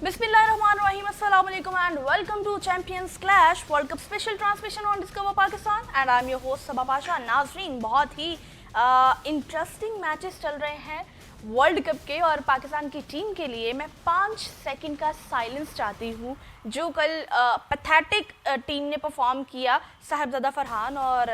Bismillahirrahmanirrahim. Assalamu alaikum and welcome to Champions Clash World Cup special transmission on Discover Pakistan and I'm your host Sabah Pasha. नाज़रीन, बहुत ही interesting matches चल रहे हैं world cup के और पाकिस्तान की team के लिए मैं 5 सेकंड का साइलेंस चाहती हूँ जो कल पैथेटिक टीम ने परफॉर्म किया साहिबजादा फरहान और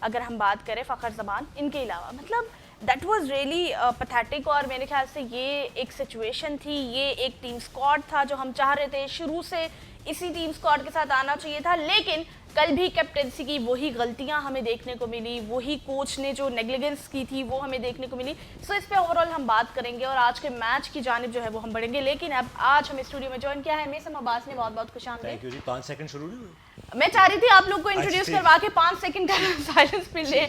अगर हम बात करें फ़खर ज़मान इनके अलावा, मतलब दैट वाज रियली पैथेटिक। और मेरे ख्याल से ये एक सिचुएशन थी, ये एक टीम स्क्वाड था जो हम चाह रहे थे शुरू से इसी टीम स्क्वाड के साथ आना चाहिए था, लेकिन कल भी कैप्टेंसी की वही गलतियां हमें देखने को मिली, वही कोच ने जो नेग्लिजेंस की थी वो हमें देखने को मिली। सो इस पे ओवरऑल हम बात करेंगे और आज के मैच की जानिब जो है वो हम बढ़ेंगे। लेकिन अब आज हमें स्टूडियो में ज्वाइन किया है मेसम अब्बास ने, बहुत बहुत खुशामदीद। थैंक यू जी। 5 सेकंड शुरू नहीं हुए? मैं चाह रही थी आप लोग को इंट्रोड्यूस करवा के 5 सेकंड का साइलेंस मिल ले।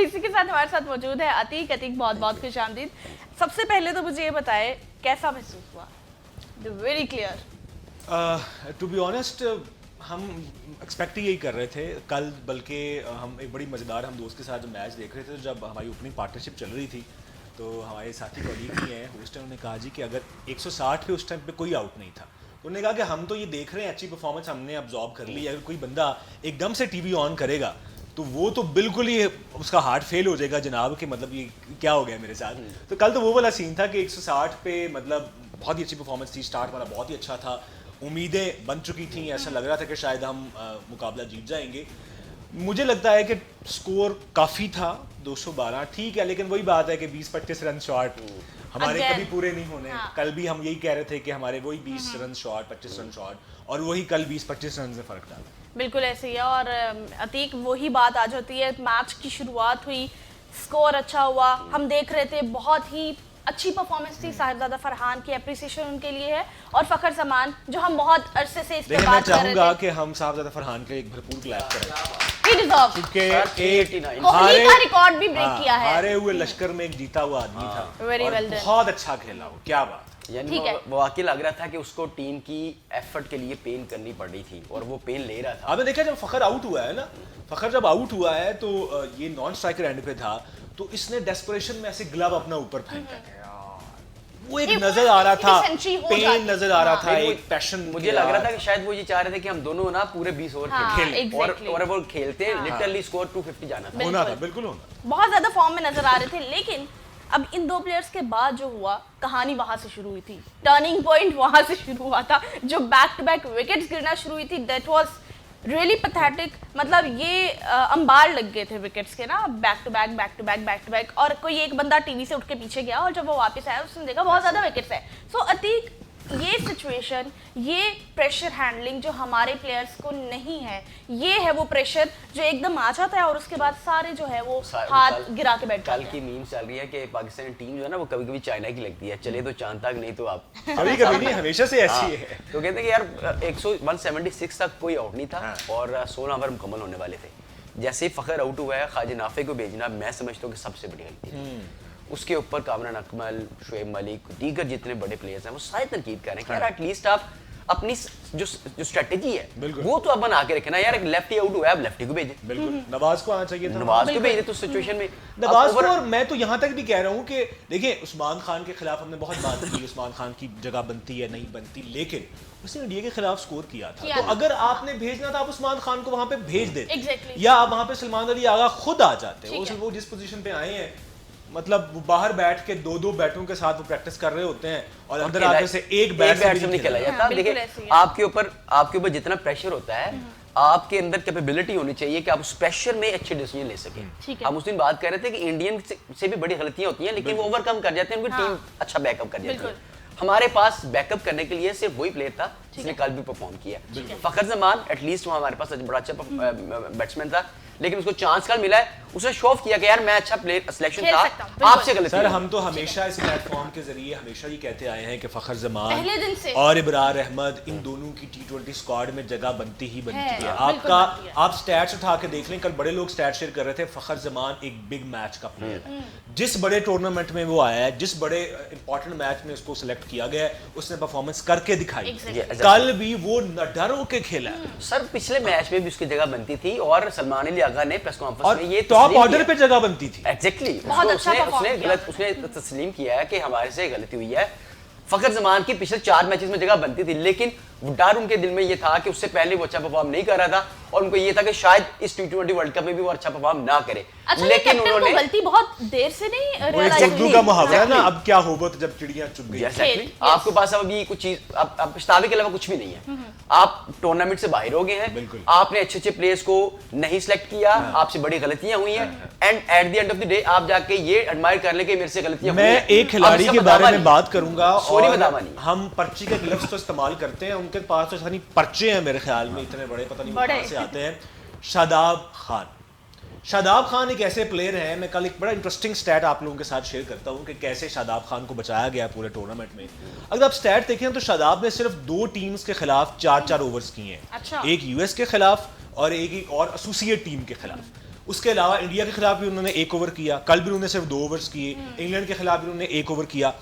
इसी के साथ हमारे साथ मौजूद है अतीक। अतीक, बहुत बहुत खुशामदीद। सबसे पहले तो मुझे ये बताए कैसा महसूस हुआ? Very clear. To be honest हम एक्सपेक्ट ही यही कर रहे थे कल, बल्कि हम एक बड़ी मज़ेदार हम दोस्त के साथ जब मैच देख रहे थे, जब हमारी ओपनिंग पार्टनरशिप चल रही थी तो हमारे साथी कॉलीग ही हैं उस टाइम, उन्होंने कहा जी कि अगर 160 पे उस टाइम पे कोई आउट नहीं था, तो उन्होंने कहा कि हम तो ये देख रहे हैं अच्छी परफॉर्मेंस हमने अब्जॉर्ब कर ली, अगर कोई बंदा एकदम से टीवी ऑन करेगा तो वो तो बिल्कुल ही उसका हार्ट फेल हो जाएगा जनाब, कि मतलब ये क्या हो गया मेरे साथ। तो कल तो वो वाला सीन था कि 160 पे मतलब बहुत ही अच्छी परफॉर्मेंस थी, स्टार्ट हमारा बहुत ही अच्छा था, उम्मीदें बन चुकी थी, ऐसा लग रहा था कि शायद हम मुकाबला जीत जाएंगे। मुझे लगता है कि स्कोर काफ़ी था 212, ठीक है, लेकिन वही बात है कि 20-25 रन शॉर्ट हमारे कभी पूरे नहीं होने। हाँ। कल भी हम यही कह रहे थे कि हमारे वही 20 रन शॉर्ट, 25 रन शॉर्ट, और वही कल 20-25 रन से फ़र्क डाला। बिल्कुल ऐसे ही है। और अतीक, वही बात आ जाती है, मैच की शुरुआत हुई, स्कोर अच्छा हुआ, हम देख रहे थे बहुत ही अच्छी परफॉर्मेंस थी साहिबजादा फरहान की, एप्रिसिएशन उनके लिए है। और फ़खर ज़मान जो हम बहुत अरसे से इस पे बात कर रहे थे, मैं चाहूंगा कि हम साहिबजादा फरहान के एक भरपूर क्लैप करें। ही डिजर्व, क्योंकि कोहली का रिकॉर्ड भी ब्रेक किया है। हारे हुए लश्कर में एक जीता हुआ आदमी था, वेरी वेल डन, बहुत अच्छा खेला वो, क्या बात। यानी वो वाकई लग रहा था कि उसको टीम की एफर्ट के लिए पेन करनी पड़ रही थी और वो पेन ले रहा था। आपने देखा जब फ़खर आउट हुआ है ना, फ़खर जब आउट हुआ है तो ये नॉन स्ट्राइकर एंड पे था, तो इसने डेस्परेशन में ऐसे ग्लव अपना ऊपर फेंका है, वो एक नजर आ रहा था, पेन नजर आ रहा था, एक पैशन। मुझे लग रहा था कि शायद वो ये चाह रहे थे कि हम दोनों ना पूरे 20 ओवर खेलें और वो खेलते लिटरली स्कोर 250 जाना था, होना था, बिल्कुल होना, बहुत ज्यादा फॉर्म में नजर आ रहे थे। लेकिन अब इन दो प्लेयर्स के बाद जो हुआ, कहानी वहां से शुरू हुई थी, टर्निंग पॉइंट वहां से शुरू हुआ था, जो बैक टू बैक विकेट्स गिरना शुरू हुई थी। That was really pathetic. मतलब ये अंबार लग गए थे विकेट्स के ना, back to back back to back back to back, और कोई एक बंदा टीवी से उठ के पीछे गया और जब वो वापस आया उसने देखा बहुत ज्यादा विकेट्स है। सो अतीक, ये सिचुएशन, ये प्रेशर हैंडलिंग जो हमारे प्लेयर्स को नहीं है, ये है वो प्रेशर जो एकदम आ जाता है और उसके बाद सारे जो है वो हाथ गिरा के बैठ जाते हैं। कल की मीम चल रही है कि पाकिस्तानी टीम जो है ना वो कभी कभी चाइना की लगती है, चले तो चांद तक, नहीं तो आप कभी कभी नहीं, हमेशा से ऐसी है। तो कहते हैं कि यार 176 तक कोई आउट नहीं था और 16 ओवर मुकम्मल होने वाले थे। जैसे ही फ़खर आउट हुआ है, ख्वाजा नाफे को भेजना मैं समझता हूँ कि सबसे बड़ी गलती है। उसके ऊपर कामरान अकमल, शुएब मलिक, दीगर जितने बड़े प्लेयर्स हैं वो सारे तनकीद कर रहे हैं कि यार एटलीस्ट आप अपनी जो स्ट्रेटेजी है वो तो अब बना के रखे ना यार। एक लेफ्टी आउट हुआ है, अब लेफ्टी को भेजे, बिल्कुल नवाज को आना चाहिए था, नवाज को भेजे तो सिचुएशन में नवाज को। और मैं तो यहाँ तक भी कह रहा हूँ कि देखिए उस्मान खान के खिलाफ हमने बहुत बात की, उस्मान खान की जगह बनती है नहीं बनती, लेकिन उसने इंडिया के खिलाफ स्कोर किया था, तो अगर आपने भेजना था आप उस्मान खान को वहां पे भेज देते, या आप वहां पे सलमान अली आगा खुद आ जाते। वो जिस पोजीशन पे आए हैं, मतलब वो बाहर बैठ के 2-2 बैटों के साथ वो प्रैक्टिस कर रहे होते हैं और अंदर आके से एक बैट से नहीं खेला जाता। देखिए आपके ऊपर जितना प्रेशर होता है, आपके अंदर कैपेबिलिटी होनी चाहिए कि आप उस प्रेशर में अच्छे डिसीजन ले सकें। हम उस दिन बात कर रहे थे कि इंडियन से भी बड़ी गलतियां होती हैं, लेकिन वो ओवरकम कर जाते हैं, उनकी टीम अच्छा बैकअप कर जाती है। हमारे पास बैकअप करने के लिए सिर्फ वही प्लेयर था जिसने कल भी परफॉर्म किया। फ़खर ज़मान एटलीस्ट वो हमारे पास बड़ा अच्छा बैट्समैन था, लेकिन उसको चांस कल मिला है, उसने शो ऑफ किया कि यार मैं अच्छा प्लेयर सिलेक्शन था, आपसे गलती। सर हम तो हमेशा इस प्लेटफॉर्म के जरिए हमेशा ये कहते आए हैं कि फ़खर ज़मान और इब्रार अहमद, इन दोनों की T20 स्क्वाड में जगह बनती ही बनती है। आप स्टैट्स उठा के देख लें, कल बड़े लोग स्टैट्स शेयर कर रहे थे, फ़खर ज़मान एक बिग मैच का प्लेयर है, जिस बड़े टूर्नामेंट में वो आया है, जिस बड़े इंपॉर्टेंट मैच में उसको सिलेक्ट किया गया है, उसने परफॉर्मेंस करके दिखाई। कल भी वो न डर होके खेला। सर पिछले मैच में भी उसकी जगह बनती थी और सलमान अली आगा ने प्रेस कॉन्फ्रेंस में ये टॉप ऑर्डर पे जगह बनती थी। एग्जैक्टली, उसने तस्लीम किया है कि हमारे से गलती हुई है। फखर जमान की पिछले 4 मैचेस में जगह बनती थी, लेकिन डर उनके दिल में ये था कि उससे पहले वो अच्छा परफॉर्म नहीं कर रहा था और उनको ये था कि शायद इस T20 वर्ल्ड कप में भी वो अच्छा परफॉर्म ना करे। अच्छा, लेकिन उन्होंने गलती बहुत देर से नहीं वो एक realize उर्दू हुई। का मुहावरा है ना, अब क्या होगा तो जब चिड़िया चुग गई। Exactly. Yes. आपके पास अब अभी कुछ चीज अब पछतावे के अलावा कुछ भी नहीं है। आप टूर्नामेंट से बाहर हो गए हैं, बिल्कुल। आपने अच्छे प्लेयर्स को नहीं सिलेक्ट किया, आपसे बड़ी गलतियां हुई हैं, and at the end of the day आप जाके ये एडमायर कर ले कि मेरे से गलतियां हुई मैं हैं। एक खिलाड़ी अब के इसका बारे बदलावा में नहीं। बात करूंगा Sorry, और बदलावा नहीं। हम पर्ची के ग्लव्स तो इस्तेमाल करते हैं, उनके पास तो सारी पर्चे हैं मेरे ख्याल में, इतने बड़े पता नहीं बड़े। कहां से आते हैं। शादाब खान, शादाब खान एक ऐसे प्लेयर हैं, मैं कल एक बड़ा इंटरेस्टिंग स्टैट आप लोगों के साथ शेयर करता हूं कि कैसे शादाब खान को बचाया गया पूरे टूर्नामेंट में। अगर आप स्टैट देखें तो शादाब ने सिर्फ 2 टीम्स के खिलाफ 4-4 ओवर्स किए हैं। अच्छा। एक यूएस के खिलाफ और एक और एसोसिएट टीम के खिलाफ। उसके अलावा इंडिया के खिलाफ भी उन्होंने 1 ओवर किया, कल भी उन्होंने सिर्फ 2 ओवर्स किए, इंग्लैंड के खिलाफ भी उन्होंने 1 ओवर किया।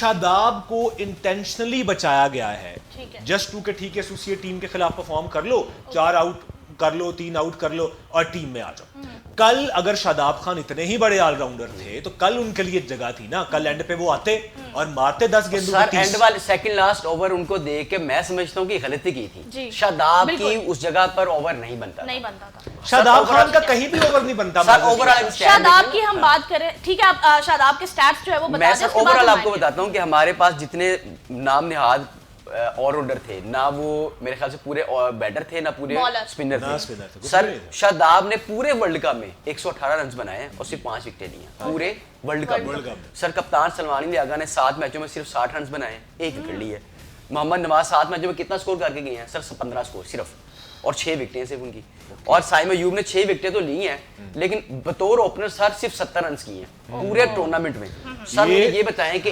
शादाब को इंटेंशनली बचाया गया है, ठीक है। जस्ट टू के ठीक है एसोसिएट टीम के खिलाफ परफॉर्म कर लो, 4 आउट कर लो, 3 आउट कर लो और टीम में आ जाओ। कल अगर शादाब खान इतने ही बड़े ऑलराउंडर थे तो कल उनके लिए जगह थी ना, कल एंड पे वो आते और मारते 10 गेंदों सर में 30। एंड वाले सेकंड लास्ट ओवर उनको देख के मैं समझता हूँ कि गलती की जी, थी। शादाब की बिल्कुल। उस जगह पर ओवर नहीं बनता नहीं बनता था। शादाब सर, खान का overall- कहीं भी ओवर नहीं बनता। सर माजिद। ओवरऑल शादाब की हम बात करें, ठीक है, आप शादाब के स्टैट्स जो है वो बता मैं दें, सर उसके बाद ओवरऑल हम आपको आएंगे। बताता हूँ कि हमारे पास जितने नाम निहाद ऑलराउंडर थे ना, वो मेरे ख्याल से पूरे बैटर थे ना पूरे Bowler। स्पिनर ना थे। spinner थे, कुछ सर भी नहीं थे। शादाब ने पूरे वर्ल्ड कप में 118 रन बनाए हैं और सिर्फ 5 विकेटें ली हैं पूरे वर्ल्ड कप वर्ल्ड में। कप में। सर कप्तान सलमान लियागा ने 7 मैचों में सिर्फ 60 रन बनाए हैं, 1 विकेट ली है। मोहम्मद नवाज 7 मैचों में कितना स्कोर करके गए हैं सर? 15 स्कोर सिर्फ, और 6 विकेटें सिर्फ उनकी। और साइम अयूब ने 6 विकेटें तो ली हैं, लेकिन बतौर ओपनर सर सिर्फ 70 रन किए हैं पूरे टूर्नामेंट में। सर मुझे ये बताएं कि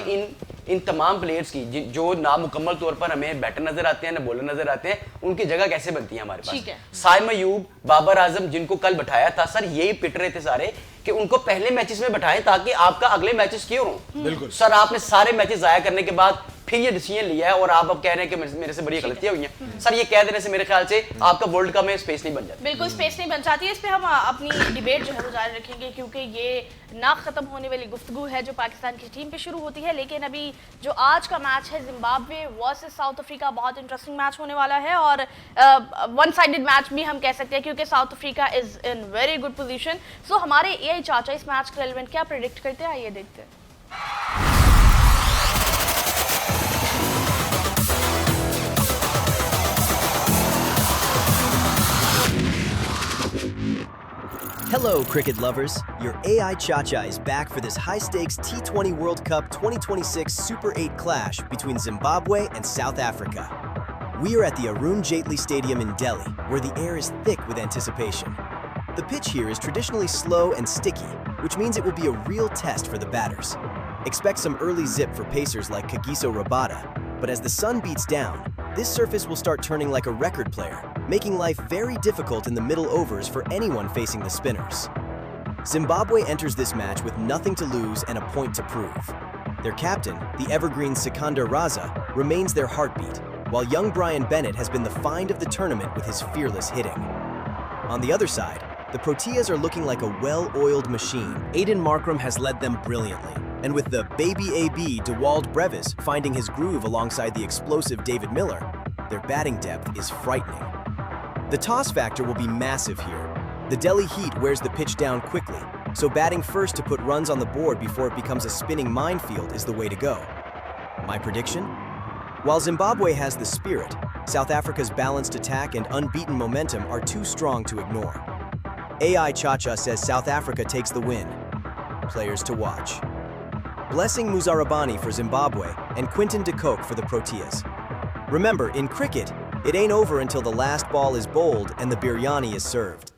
इन तमाम प्लेयर्स की जो नामुकम्मल तौर पर हमें बैटर नजर आते हैं ना बॉलर नजर आते हैं, उनकी जगह कैसे बनती है हमारे ठीक है। पास? साइम अयूब, बाबर आजम जिनको कल बैठाया था सर, यही पिट रहे थे सारे कि उनको पहले मैचेस में बैठाएं ताकि आपका अगले मैचेस क्यों हो। बिल्कुल। सर आपने सारे मैचेस जाया करने के बाद फिर ये डिसीजन लिया है और आप अब कह रहे हैं कि मेरे से बड़ी गलतियां हुई हैं। सर ये कह देने से मेरे ख्याल से आपका वर्ल्ड कप में स्पेस नहीं बन जाती। बिल्कुल स्पेस नहीं बन जाती है। इस पे हम अपनी डिबेट जो है वो जारी रखेंगे, क्योंकि ये ना खत्म होने वाली गुफ्तगू है जो पाकिस्तान की टीम पे शुरू होती है। लेकिन अभी जो आज का मैच है जिम्बाब्वे वर्सेस साउथ अफ्रीका, बहुत इंटरेस्टिंग मैच होने वाला है और वन साइडेड मैच भी हम कह सकते हैं, क्योंकि South Africa is in very good position. So हमारे एआई चाचा इस मैच के रेलेवेंट क्या प्रेडिक्ट करते हैं, आइए देखते हैं। Hello, cricket lovers. Your AI Cha-Cha is back for this high-stakes T20 World Cup 2026 Super 8 clash between Zimbabwe and South Africa. We are at the Arun Jaitley Stadium in Delhi, where the air is thick with anticipation. The pitch here is traditionally slow and sticky, which means it will be a real test for the batters. Expect some early zip for pacers like Kagiso Rabada, but as the sun beats down, this surface will start turning like a record player, making life very difficult in the middle overs for anyone facing the spinners. Zimbabwe enters this match with nothing to lose and a point to prove. Their captain, the evergreen Sikandar Raza, remains their heartbeat, while young Brian Bennett has been the find of the tournament with his fearless hitting. On the other side, the Proteas are looking like a well-oiled machine. Aiden Markram has led them brilliantly, and with the baby AB DeWald Brevis finding his groove alongside the explosive David Miller, their batting depth is frightening. The toss factor will be massive here. The Delhi Heat wears the pitch down quickly, so batting first to put runs on the board before it becomes a spinning minefield is the way to go. My prediction? While Zimbabwe has the spirit, South Africa's balanced attack and unbeaten momentum are too strong to ignore. AI Cha-Cha says South Africa takes the win. Players to watch. Blessing Muzarabani for Zimbabwe and Quinton de Kock for the Proteas. Remember, in cricket, it ain't over until the last ball is bowled and the biryani is served.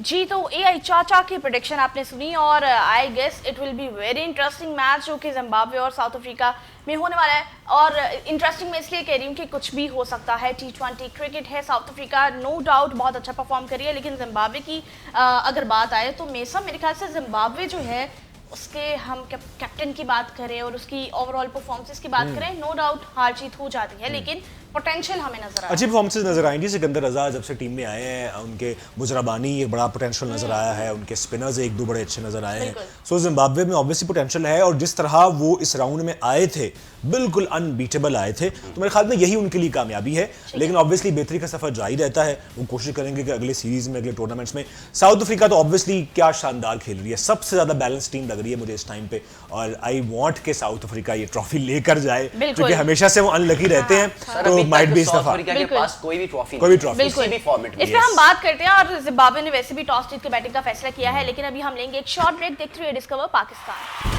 जी, तो AI चाचा की prediction आपने सुनी और I guess it will be very interesting match जो कि Zimbabwe और south Africa में होने वाला है। और इंटरेस्टिंग मैं इसलिए कह रही हूँ कि कुछ भी हो सकता है, T20 क्रिकेट है। साउथ अफ्रीका नो डाउट बहुत अच्छा परफॉर्म करी है, लेकिन जिम्बाब्वे की अगर बात आए तो मेरे ख्याल से जिम्बाब्वे जो है उसके हम कैप्टन की बात करें और उसकी ओवरऑल परफॉर्मेंस की बात करें, नो डाउट हार जीत हो जाती है, लेकिन पोटेंशियल हमें नजर आया? अच्छी परफॉर्मेंसेस नजर आएंगी। सिकंदर रजा जब से टीम में आए हैं, उनके मुजराबानी एक बड़ा पोटेंशियल नजर आया है, उनके स्पिनर्स एक दो बड़े अच्छे नजर आए हैं। सो जिम्बाब्वे में ऑब्वियसली पोटेंशियल है, और जिस तरह वो इस राउंड में आए थे बिल्कुल अनबीटेबल आए थे, तो मेरे ख्याल में यही उनके लिए कामयाबी है। लेकिन ऑब्वियसली बेहतरी का सफर जारी रहता है, वो कोशिश करेंगे कि अगले सीरीज में, अगले टूर्नामेंट्स में। साउथ अफ्रीका तो ऑब्वियसली क्या शानदार खेल रही है, सबसे ज्यादा बैलेंस टीम लग रही है मुझे इस टाइम पे, और आई वांट के साउथ अफ्रीका ये ट्रॉफी लेकर जाए, क्योंकि हमेशा से वो अनलकी रहते हैं। तो माइट बी इस दफा के पास कोई भी ट्रॉफी किसी भी फॉर्मेट में। इस पे हम बात करते हैं, और जिम्बाब्वे ने वैसे भी टॉस जीत के बैटिंग का फैसला किया है, लेकिन अभी हम लेंगे एक शॉर्ट ब्रेक। देखते हुए discover Pakistan.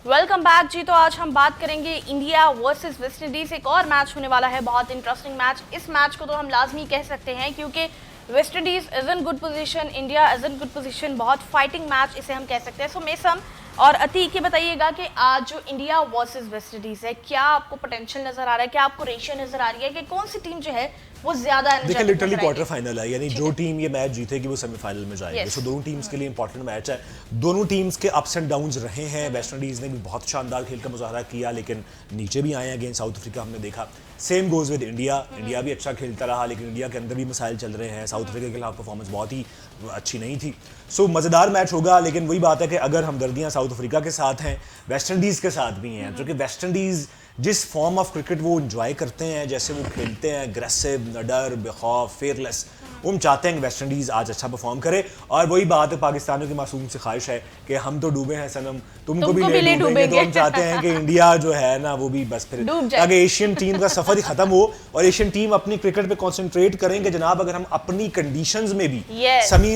Welcome back ji. तो आज हम बात करेंगे इंडिया वर्सेस वेस्ट इंडीज। एक और मैच होने वाला है, बहुत इंटरेस्टिंग मैच। इस मैच को तो हम लाजमी कह सकते हैं, क्योंकि West Indies is in good position, India is in good position. बहुत फाइटिंग मैच इसे हम कह सकते हैं। सो मेसम और अतीक, ये बताइएगा कि आज जो इंडिया वर्सेस वेस्ट इंडीज है, क्या आपको पोटेंशियल नजर आ रहा है, क्या आपको रेशियो नजर आ रही है कि कौन सी टीम जो है वो ज्यादा देखिए लिटरली क्वार्टर फाइनल है, यानी जो टीम ये मैच जीतेगी वो सेमीफाइनल में जाएगी। सो दोनों टीम्स के लिए इंपॉर्टेंट मैच है। दोनों टीम्स के अप्स एंड डाउन्स रहे हैं। वेस्ट इंडीज ने भी बहुत शानदार खेल का मुजाहरा किया, लेकिन नीचे भी आए हैं अगेंस्ट साउथ अफ्रीका, हमने देखा। Same goes with India, India भी अच्छा खेलता रहा, लेकिन इंडिया के अंदर भी मसाइल चल रहे हैं। साउथ अफ्रीका के खिलाफ परफॉर्मेंस बहुत ही अच्छी नहीं थी। सो मज़ेदार मैच होगा, लेकिन वही बात है कि अगर हमदर्दियाँ साउथ अफ्रीका के साथ हैं, वेस्ट इंडीज़ के साथ भी हैं, क्योंकि वेस्ट इंडीज़ जिस फॉर्म ऑफ क्रिकेट वो एंजॉय करते हैं, जैसे वो खेलते हैं, अग्रेसिव, निडर, बेखौफ, फेयरलेस, वो हम चाहते हैं कि वेस्ट इंडीज़ आज अच्छा परफॉर्म करे। और वही बात है, पाकिस्तानियों की मासूम से ख्वाहिश है कि हम तो डूबे हैं सनम, तुमको भी ले डूबेंगे। तो हम चाहते हैं कि इंडिया जो है ना वो भी बस फिर आगे एशियन टीम का सफर ही खत्म हो, और एशियन टीम अपनी क्रिकेट पे कंसंट्रेट करेंगे। जनाब, अगर हम अपनी कंडीशंस में भी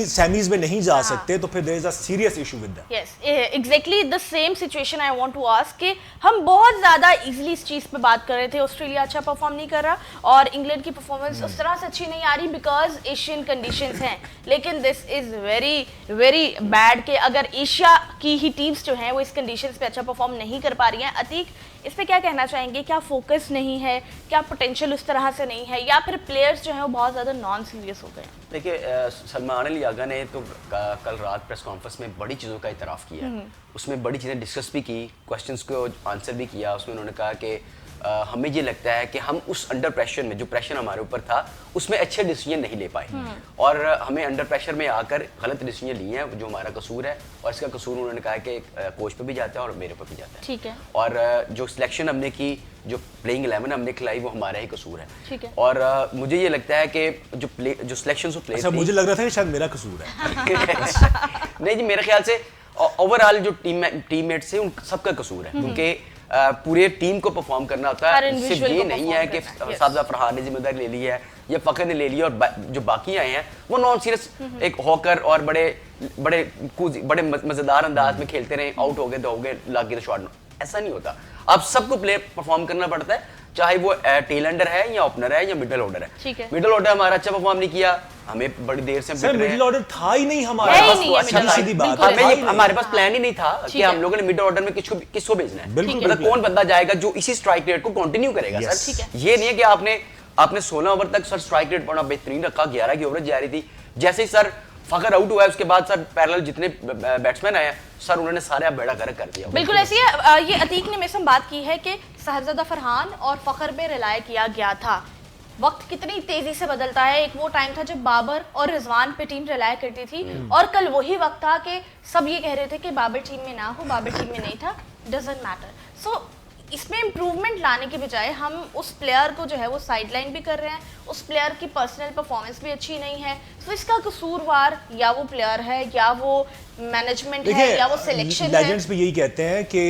सेमीज में नहीं जा सकते, तो फिर there is a serious issue with that. Yes, exactly the same situation I want to ask कि हम बहुत ज्यादा इजीली इस चीज पे बात कर रहे थे, ऑस्ट्रेलिया अच्छा परफॉर्म नहीं कर रहा और इंग्लैंड की परफॉर्मेंस उस तरह से अच्छी नहीं आ रही बिकॉज एशियन कंडीशंस हैं। लेकिन this is very very bad कि अगर एशिया की ही टीम्स जो हैं वो इस कंडीशंस पे अच्छा परफॉर्म नहीं कर पा रही हैं। अतीक, इस पे क्या कहना चाहेंगे? क्या फोकस नहीं है, क्या पोटेंशियल उस तरह से नहीं है, या फिर प्लेयर्स जो हैं वो बहुत ज़्यादा नॉन सीरियस हो गए? देखिए, सलमान अली आगा ने तो कल रात प्रेस कॉन्फ्रेंस में बड़ी चीज़ों का इतराफ़ किया, उसमें बड़ी चीज़ें डिस्कस भी की, क्वेश्चंस को आंसर भी किया। उसमें उन्होंने कहा कि हमें ये लगता है कि हम उस अंडर प्रेशर में, जो प्रेशर हमारे ऊपर था, उसमें अच्छे डिसीजन नहीं ले पाए, और हमें अंडर प्रेशर में आकर गलत डिसीजन लिए हैं, जो हमारा कसूर है। और इसका कसूर उन्होंने कहा कि कोच पे भी जाता है और मेरे पे भी जाता है। ठीक है। और जो सिलेक्शन हमने की, जो प्लेइंग 11 हमने खिलाई, वो हमारा ही कसूर है। ठीक है। और मुझे ये लगता है कि जो सिलेक्शन ऑफ प्लेयर, मुझे लग रहा था कि शायद मेरा कसूर है। नहीं जी, मेरे ख्याल से ओवरऑल जो टीममेट्स हैं उन सबका कसूर है, क्योंकि पूरे टीम को परफॉर्म करना होता है। सिर्फ ये नहीं है कि साबजा फरहान ने जिम्मेदारी ले ली है या फखर ने ले ली है, और जो बाकी आए हैं वो नॉन सीरियस एक हॉकर और बड़े मजेदार अंदाज में खेलते रहे, आउट हो गए तो हो गए, लग गए तो शॉट। ऐसा नहीं होता। अब सबको प्ले परफॉर्म करना पड़ता है, चाहे वो टेल एंडर है या ओपनर है या मिडिल ऑर्डर है। मिडिल ऑर्डर हमारा अच्छा परफॉर्म नहीं किया, हमें बड़ी देर से मिडिल ऑर्डर था ही नहीं हमारा, सीधी बात है। हमारे पास प्लान ही नहीं था कि हम लोगों ने मिडिल ऑर्डर में किसको भेजना है। मतलब कौन बंदा जाएगा जो इसी स्ट्राइक रेट को कंटिन्यू करेगा। सर ये नहीं है कि आपने 16 ओवर तक सर स्ट्राइक रेट बड़ा बेहतरीन रखा, 11 की ओवरेज जा रही थी। जैसे ही सर फखर आउट हुआ है, उसके बाद सर पैरेलल जितने बैट्समैन आए सर उन्होंने सारे बेड़ा गर्क कर दिया। बिल्कुल ऐसी है। ये अतीक ने मेरे बात की है कि शहजादा फरहान और फखर पे रिलाय किया गया था। वक्त कितनी तेजी से बदलता है। एक वो टाइम था जब बाबर और रिजवान पे टीम रिलाय करती थी, और कल वही वक्त था कि सब ये कह रहे थे कि बाबर टीम में ना हो, बाबर टीम में नहीं था, डजंट मैटर। सो इसमें इम्प्रूवमेंट लाने के बजाय हम उस प्लेयर को जो है वो साइडलाइन भी कर रहे हैं, उस प्लेयर की पर्सनल परफॉर्मेंस भी अच्छी नहीं है। तो इसका कसूरवार या वो प्लेयर है, या वो मैनेजमेंट है, या वो सिलेक्शन है। लेजेंड्स भी यही कहते हैं कि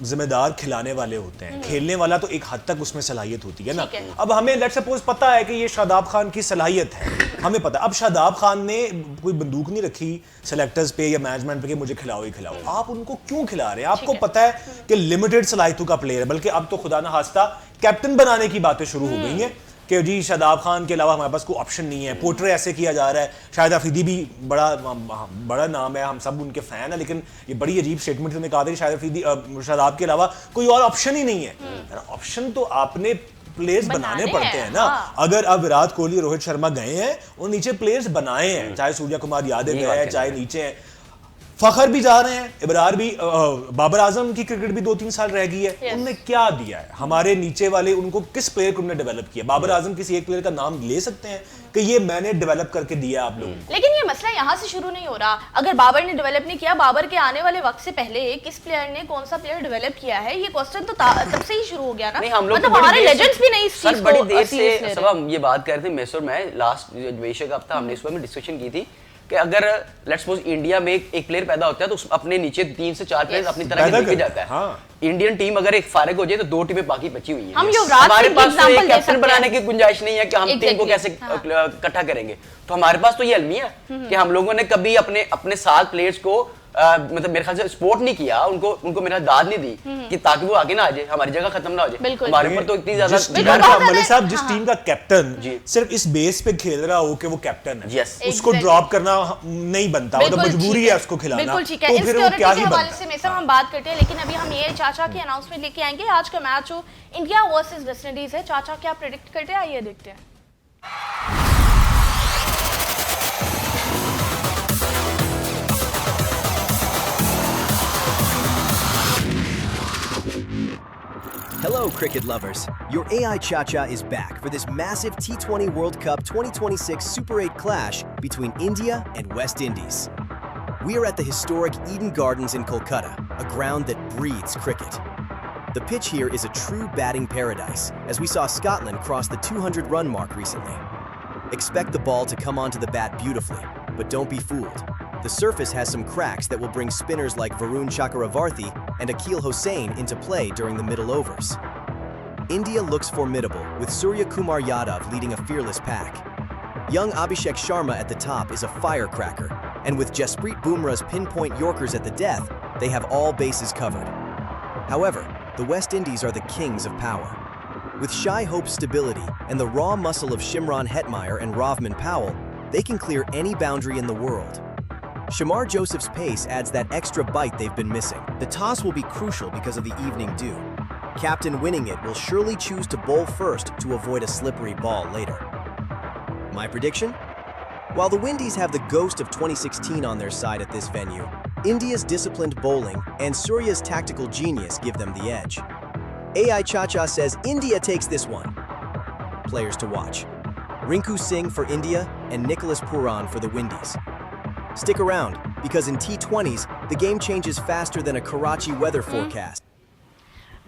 जिम्मेदार खिलाने वाले होते हैं, खेलने वाला तो एक हद तक उसमें सलाहियत होती है ना। अब हमें लेट्स सपोज पता है कि ये शादाब खान की सलाहियत है, हमें पता। अब शादाब खान ने कोई बंदूक नहीं रखी सेलेक्टर्स पे या मैनेजमेंट पे कि मुझे खिलाओ ही खिलाओ। आप उनको क्यों खिला रहे हैं? आपको पता है कि लिमिटेड सलाहियतों का प्लेयर है, बल्कि अब तो खुदा ना खास्ता कैप्टन बनाने की बातें शुरू हो गई हैं कि जी शादाब खान के अलावा हमारे पास कोई ऑप्शन नहीं है। पोर्ट्रे ऐसे किया जा रहा है। शाहिद अफरीदी भी बड़ा नाम है, हम सब उनके फैन है, लेकिन ये बड़ी अजीब स्टेटमेंट उन्होंने कहा था कि शाहिद अफरीदी शादाब के अलावा कोई और ऑप्शन ही नहीं है। ऑप्शन तो आपने प्लेयर्स बनाने पड़ते हैं ना। अगर अब विराट कोहली, रोहित शर्मा गए हैं और नीचे प्लेयर्स बनाए हैं, चाहे सूर्या कुमार यादव गए हैं, चाहे नीचे हैं। फखर भी जा रहे हैं, इबरार भी, बाबर आजम की क्रिकेट भी 2-3 साल रह गई है। Yes. उनने क्या दिया है हमारे नीचे वाले, उनको किस प्लेयर को उन्होंने डेवलप किया? बाबर आजम किसी एक प्लेयर का नाम ले सकते हैं कि ये मैंने डेवलप करके दिया आप लोगों को? लेकिन ये मसला यहाँ से शुरू नहीं हो रहा। अगर बाबर ने डेवलप नहीं किया, बाबर के आने वाले वक्त से पहले किस प्लेयर ने कौन सा प्लेयर डेवलप किया है, ये क्वेश्चन तो तब से ही शुरू हो गया ना। नहीं, हम लोग मतलब तो हमारे लेजेंड्स भी नहीं इस चीज को बड़ी देर serious ले से रहे। सब हम ये बात कर रहे थे, मेसर में लास्ट एशिया कप था, हमने इस बारे में डिस्कशन की थी कि अगर लेट्स सपोज इंडिया में एक प्लेयर पैदा होता है तो अपने नीचे 3 से 4 प्लेयर अपनी तरह के लेके जाता है। हाँ। इंडियन टीम अगर एक फारिग हो जाए तो 2 टीमें बाकी बची हुई हैं। हम युवराज हमारे सिंह पास तो example एक दे कैप्टन सकते बनाने हैं। की गुंजाइश नहीं है कि हम टीम को कैसे इकट्ठा करेंगे। तो हमारे पास तो ये अलमिया है कि हम लोगों ने कभी अपने 7 प्लेयर्स को मतलब मेरे ख्याल से सपोर्ट नहीं किया, उनको मेरा दाद नहीं दी कि ताकि वो आगे ना आ जाए, हमारी जगह खत्म ना हो जाए। बिल्कुल। हमारे ऊपर तो इतनी ज्यादा जिस टीम का मलिक साहब, जिस टीम का कैप्टन जी। सिर्फ इस बेस पे खेल रहा हो कि वो कैप्टन है, Yes. उसको Exactly. ड्रॉप करना नहीं बनता, मतलब बिल्कुल मजबूरी ठीक है उसको खिलाना। बिल्कुल ठीक है। तो फिर वो क्या इनसिक्योरिटी ही के हवाले बनता से है। में सब हम बात करते हैं, लेकिन अभी हम ये चाचा की अनाउंसमेंट लेके आएंगे। आज का मैच जो इंडिया वर्सेस वेस्ट इंडीज है, चाचा क्या प्रेडिक्ट करते हैं, आइए देखते हैं। Hello, cricket lovers. Your AI Cha-Cha is back for this massive T20 World Cup 2026 Super 8 clash between India and West Indies. We are at the historic Eden Gardens in Kolkata, a ground that breathes cricket. The pitch here is a true batting paradise, as we saw Scotland cross the 200-run mark recently. Expect the ball to come onto the bat beautifully, but don't be fooled. The surface has some cracks that will bring spinners like Varun Chakravarthy and Akhil Hossain into play during the middle overs. India looks formidable, with Surya Kumar Yadav leading a fearless pack. Young Abhishek Sharma at the top is a firecracker, and with Jasprit Bumrah's pinpoint Yorkers at the death, they have all bases covered. However, the West Indies are the kings of power. With Shai Hope's stability and the raw muscle of Shimron Hetmeyer and Rovman Powell, they can clear any boundary in the world. Shamar Joseph's pace adds that extra bite they've been missing. The toss will be crucial because of the evening dew. Captain winning it will surely choose to bowl first to avoid a slippery ball later. My prediction? While the Windies have the ghost of 2016 on their side at this venue, India's disciplined bowling and Surya's tactical genius give them the edge. AI Cha-Cha says India takes this one. Players to watch: Rinku Singh for India and Nicholas Puran for the Windies. Stick around, because in T20s, the game changes faster than a Karachi weather forecast.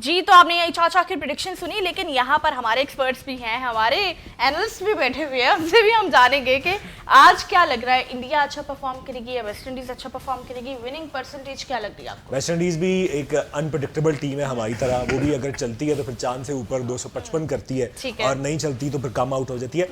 जी, तो आपने यही चाचा की prediction सुनी, लेकिन यहाँ पर हमारे एक्सपर्ट्स भी हैं, हमारे एनालिस्ट भी बैठे हुए हैं, उनसे भी हम जानेंगे कि आज क्या लग रहा है, इंडिया अच्छा परफॉर्म करेगी या वेस्ट इंडीज अच्छा परफॉर्म करेगी, विनिंग परसेंटेज क्या लग रही है आपको? वेस्ट इंडीज भी एक अनप्रेडिक्टेबल टीम है हमारी तरह, वो भी अगर चलती है तो फिर चांद से ऊपर 255 करती है, और नहीं चलती तो फिर कम आउट हो जाती है।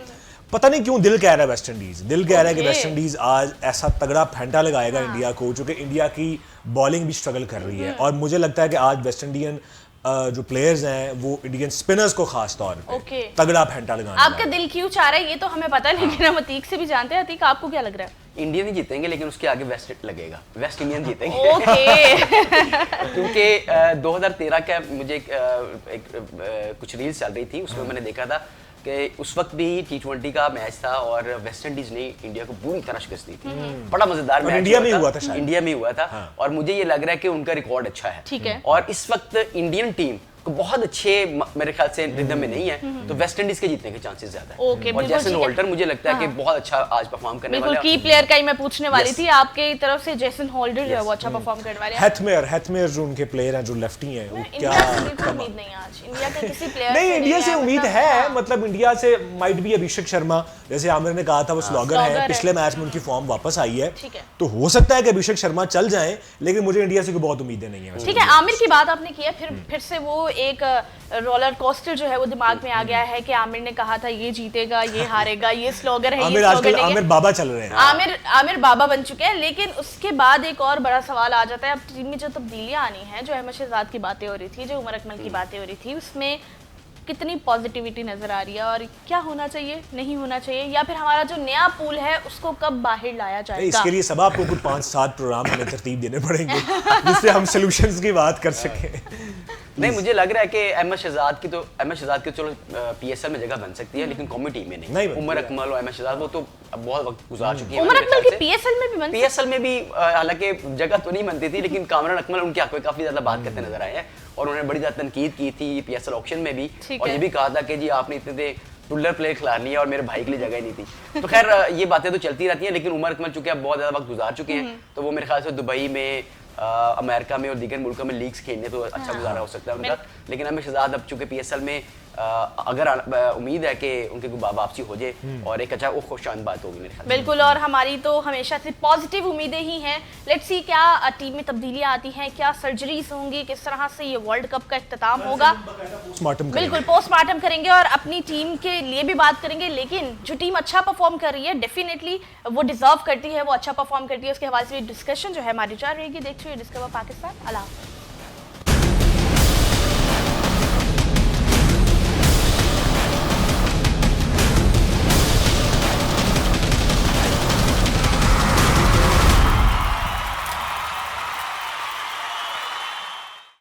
पता नहीं क्यों दिल कह रहा है वेस्ट इंडीज, दिल कह रहा है कि वेस्ट इंडीज आज ऐसा तगड़ा फेंटा लगाएगा इंडिया को, चूंकि इंडिया की बॉलिंग भी स्ट्रगल कर रही है, और मुझे लगता है कि आज वेस्ट इंडियन जो प्लेयर्स हैं वो इंडियन स्पिनर्स को खास तौर पे तगड़ा फेंटा लगाने। आपका दिल क्यों चाह रहा है ये तो हमें पता है, लेकिन हम अतीक से भी जानते हैं। अतीक, आपको क्या लग रहा है? इंडियन ही जीतेंगे, लेकिन उसके आगे वेस्ट लगेगा, वेस्ट इंडियन जीतेंगे। ओके। क्योंकि 2013 का मुझे कुछ रील्स चल रही थी, उसमें मैंने देखा था कि उस वक्त भी T20 का मैच था और वेस्ट इंडीज ने इंडिया को पूरी तरह शिकस्त दी थी। बड़ा मजेदार मैच इंडिया में हुआ था शायद। इंडिया में हुआ था, और मुझे ये लग रहा है कि उनका रिकॉर्ड अच्छा है। ठीक है। और इस वक्त इंडियन टीम बहुत अच्छे मेरे ख्याल से रिदम में नहीं है, तो वेस्ट इंडीज के जीतने के चांसेस ज्यादा है। ओके, और जैसन होल्टर मुझे लगता है कि बहुत अच्छा आज परफॉर्म करने वाला है। बिल्कुल, की प्लेयर का ही मैं पूछने वाली थी, आपके तरफ से जैसन होल्डर जो है वो अच्छा परफॉर्म करने वाले हैं। हेथमेयर जो उनके प्लेयर हैं, जो लेफ्टी हैं, वो क्या उम्मीद नहीं है आज इंडिया के किसी प्लेयर नहीं, इंडिया से उम्मीद है, मतलब इंडिया से माइट भी अभिषेक शर्मा, जैसे आमिर ने कहा था वो स्लॉगर है, पिछले मैच में उनकी फॉर्म वापस आई है, तो हो सकता है कि अभिषेक शर्मा चल जाए, लेकिन मुझे इंडिया से कोई बहुत उम्मीदें नहीं है। ठीक है, आमिर की बात आपने की है, फिर से वो एक रोलर कोस्टर जो है वो दिमाग में आ गया है कि आमिर ने कहा था ये जीतेगा, ये हारेगा, ये स्लोगन है, आमिर आजकल आमिर बाबा चल रहे हैं, आमिर बाबा बन चुके हैं। लेकिन उसके बाद एक और बड़ा सवाल आ जाता है, अब टीम में जो तब्दीलियां आनी है, जो अहमद शहजाद की बातें हो रही थी, जो उमर अकमल की बातें हो रही थी, उसमें कितनी पॉजिटिविटी नजर आ रही है, और क्या होना चाहिए, नहीं होना चाहिए, या फिर हमारा जो नया पूल है उसको कब बाहर लाया जाएगा? इसके लिए सब आपको कुछ 5-7 प्रोग्राम हमें तरतीब देने पड़ेंगे जिससे हम सॉल्यूशंस की बात कर सकें। नहीं, मुझे लग रहा है कि अहमद शहजाद की चलो पीएसएल में जगह बन सकती है, लेकिन कौमी टीम में नहीं। उमर अकमल और अहमद शहजाद वो तो अब बहुत वक्त गुजार चुकी है। उमर अकमल की पीएसएल में भी बनती है? पीएसएल में भी हालांकि जगह तो नहीं बनती थी, लेकिन कामरान अकमल उनके हक में काफी ज्यादा बात करते नजर आए हैं और उन्होंने बड़ी ज्यादा तनकीद की थी पीएसएल ऑक्शन में भी, और ये भी कहा था कि जी आपने इतने टुल्लर प्लेयर खिला लिया और मेरे भाई के लिए जगह ही नहीं थी। तो खैर ये बातें तो चलती रहती हैं, लेकिन उमर अकमल चूंकि अब बहुत ज्यादा वक्त गुजार चुके हैं, तो वो मेरे ख्याल से दुबई में, अमेरिका में और दीगर मुल्कों में लीग्स खेलने तो अच्छा गुजारा हो सकता है उनका। लेकिन अहमद शहजाद अब चूंकि पीएसएल में अगर उम्मीद है कि उनकी वापसी हो जाए और एक अच्छा खुशहाल बात होगी मेरे ख्याल से। बिल्कुल, और हमारी तो हमेशा से पॉजिटिव उम्मीदें ही हैं। लेट्स सी क्या टीम में तब्दीलियां आती हैं, क्या सर्जरीज होंगी, किस तरह से ये वर्ल्ड कप का इख्तिताम होगा। बिल्कुल पोस्टमार्टम करेंगे और अपनी टीम के लिए भी बात करेंगे, लेकिन जो टीम अच्छा परफॉर्म कर रही है डेफिनेटली वो डिजर्व करती है, वो अच्छा परफॉर्म करती है, उसके हवाले से डिस्कशन जो है हमारी जारी रहेगी। देखते हुए डिस्कवर पाकिस्तान। अल्लाह हाफ़िज़।